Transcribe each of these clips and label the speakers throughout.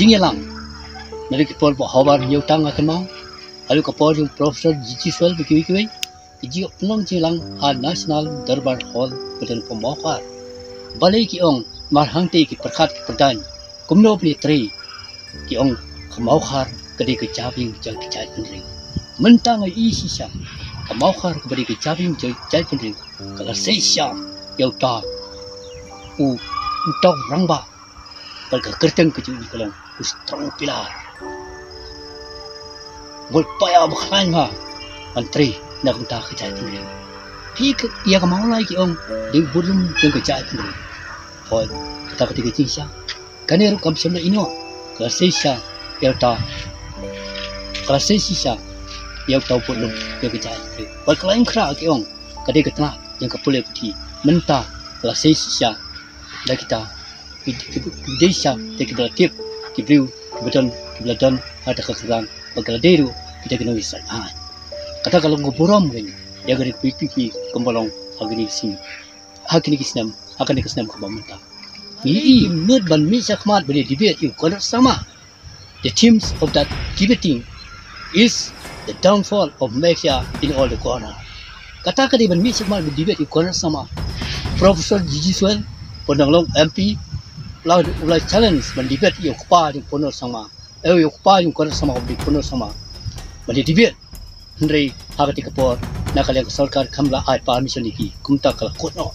Speaker 1: jingnya lang. Nari kepol po habar yung tanga kemau. Lalu kepol yung Profesor Gigi Swell begitu. Iji penong jilang a National Darbar Hall betul pemokar. Balai kiong marhangti ki perkat perdan. Kumno beli tri kiong kemaukar kedi kejabing jal kejai penring. Mentang ai sisa kemaukar kedi kejabing jal kejai penring. Kalau sesia yau ta utau rangba. Balka kerteng kejui kalau strong pilar. Bol paya bakhan ha antri nak minta kejai penring. Ia kemau lagi om di burung yang kejai penring. Hoi kita ketika cinsa kan eru kam semna ino kalau sesia yau ta kalau sesia yau tau burung yang kejai penring. Bal kelain kera ke om ketika tengah yang kepulih putih mentah kalau sesia dah kita desa kita tiap kibriu kebetulan kebetulan ada kekurangan bagala deru kita kena wisat kata kalau ngoborom kan ya gari pipi kembolong agni sini hakini kisnam akan kisnam ke bamenta ni mud ban mi sakmat beri debate you kalau sama the teams of that debating is the downfall of Malaysia in all the corner kata kadi ban mi sakmat beri debate you kalau sama Profesor Gigi Swell Pondanglong MP ulai challenge ban debate you kupa yung ponor sama you kupa yung corner sama di ponor sama ban debate Henry hagati kapor nakaliang sarkar kamla ay permission iki kumta kala kotno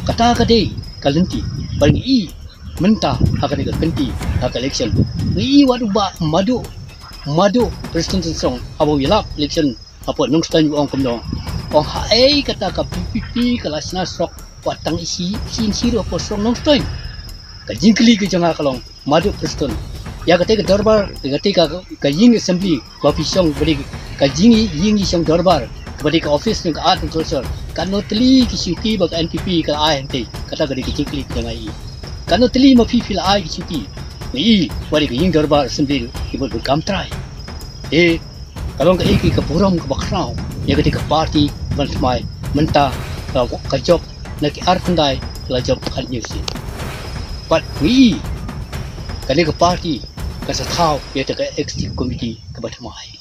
Speaker 1: kata kade kalenti bang I menta hagati kenti hak election I wadu ba madu president song abo yelap election apa nungstan ong kumno ong hai kata ka PPP kala sina sok watang isi sin siro po song nungstan ka jingkli ke janga kalong madu president ya kate ka darbar kate ka ying assembly ko pisong beri kajingi yingi siyang darbar kepada ke office ng art and culture kano teli kisuki bag NPP ka ahente kata gadi kicikli dengan I kano teli mapipil ai kisuki I wari ke ying darbar assembly ibut berkam try kalau ka iki ka puram ka background ya gadi ka party bantai menta ka job na ki art ndai la job kan nyusi but I kali ka party ka sa tao ya ta ka executive committee ka batamai